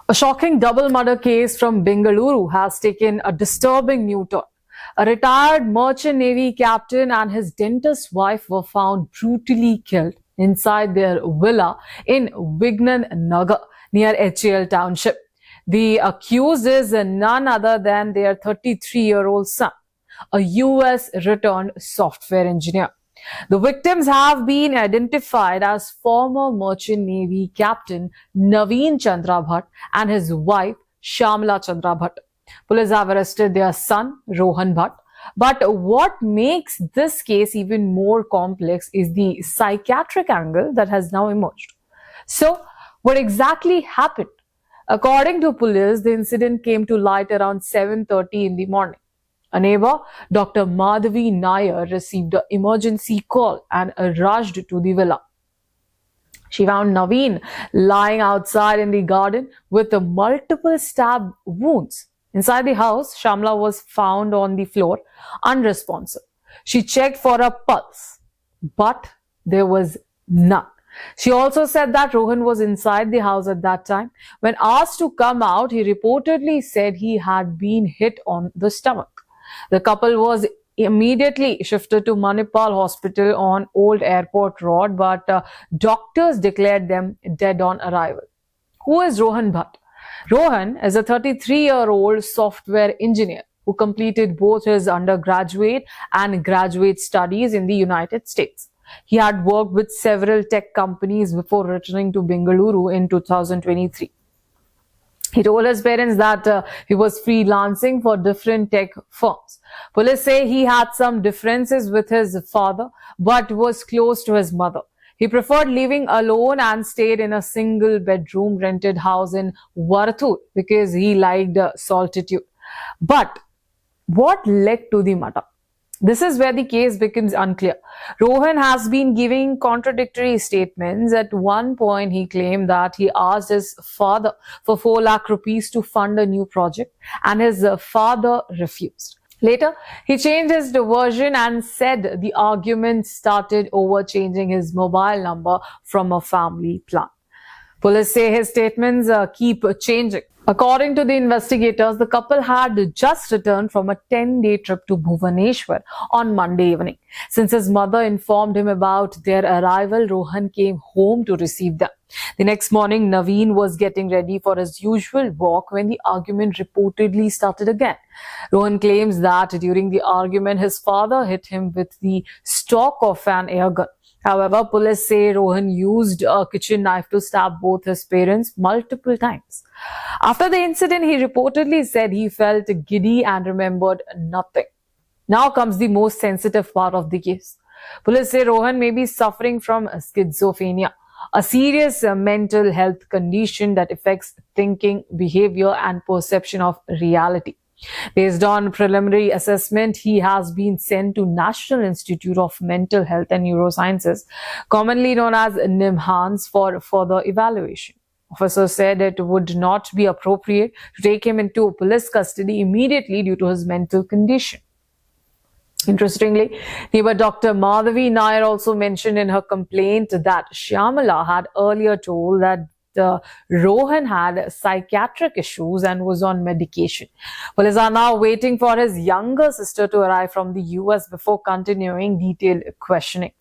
A shocking double murder case from Bengaluru has taken a disturbing new turn. A retired merchant navy captain and his dentist wife were found brutally killed inside their villa in Vignan Nagar near HAL township. The accused is none other than their 33-year-old son, a US returned software engineer. The victims have been identified as former Merchant Navy Captain Naveen Chandra Bhatt and his wife Shamla Chandra Bhatt. Police have arrested their son Rohan Bhatt. But what makes this case even more complex is the psychiatric angle that has now emerged. So, what exactly happened? According to police, the incident came to light around 7:30 in the morning. A neighbor, Dr. Madhavi Nair, received an emergency call and rushed to the villa. She found Naveen lying outside in the garden with multiple stab wounds. Inside the house, Shamla was found on the floor, unresponsive. She checked for a pulse, but there was none. She also said that Rohan was inside the house at that time. When asked to come out, he reportedly said he had been hit on the stomach. The couple was immediately shifted to Manipal Hospital on Old Airport Road, but doctors declared them dead on arrival. Who is Rohan Bhatt? Rohan is a 33-year-old software engineer who completed both his undergraduate and graduate studies in the United States. He had worked with several tech companies before returning to Bengaluru in 2023. He told his parents that he was freelancing for different tech firms. Police say he had some differences with his father, but was close to his mother. He preferred living alone and stayed in a single bedroom rented house in Varathur because he liked solitude. But what led to the murder? This is where the case becomes unclear. Rohan has been giving contradictory statements. At one point, he claimed that he asked his father for 4 lakh rupees to fund a new project, and his father refused. Later, he changed his version and said the argument started over changing his mobile number from a family plan. Police say his statements keep changing. According to the investigators, the couple had just returned from a 10-day trip to Bhubaneswar on Monday evening. Since his mother informed him about their arrival, Rohan came home to receive them. The next morning, Naveen was getting ready for his usual walk when the argument reportedly started again. Rohan claims that during the argument, his father hit him with the stock of an airgun. However, police say Rohan used a kitchen knife to stab both his parents multiple times. After the incident, he reportedly said he felt giddy and remembered nothing. Now comes the most sensitive part of the case. Police say Rohan may be suffering from schizophrenia, a serious mental health condition that affects thinking, behavior, and perception of reality. Based on preliminary assessment, he has been sent to National Institute of Mental Health and Neurosciences, commonly known as NIMHANS, for further evaluation. Officers said it would not be appropriate to take him into police custody immediately due to his mental condition. Interestingly, neighbor Dr. Madhavi Nair also mentioned in her complaint that Shyamala had earlier told that Rohan had psychiatric issues and was on medication. Police are now waiting for his younger sister to arrive from the US before continuing detailed questioning.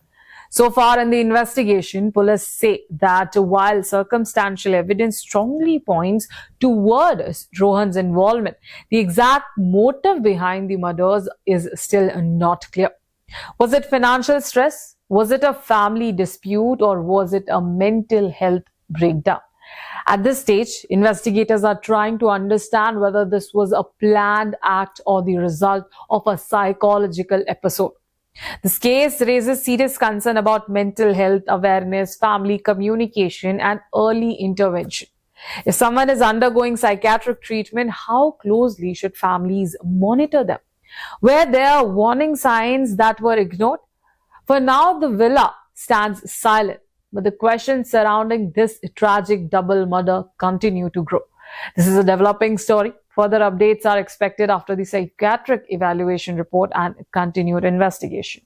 So far in the investigation, police say that while circumstantial evidence strongly points toward Rohan's involvement, the exact motive behind the murders is still not clear. Was it financial stress? Was it a family dispute? Or was it a mental health breakdown? At this stage, investigators are trying to understand whether this was a planned act or the result of a psychological episode. This case raises serious concern about mental health awareness, family communication, and early intervention. If someone is undergoing psychiatric treatment, how closely should families monitor them? Were there warning signs that were ignored? For now, the villa stands silent, but the questions surrounding this tragic double murder continue to grow. This is a developing story. Further updates are expected after the psychiatric evaluation report and continued investigation.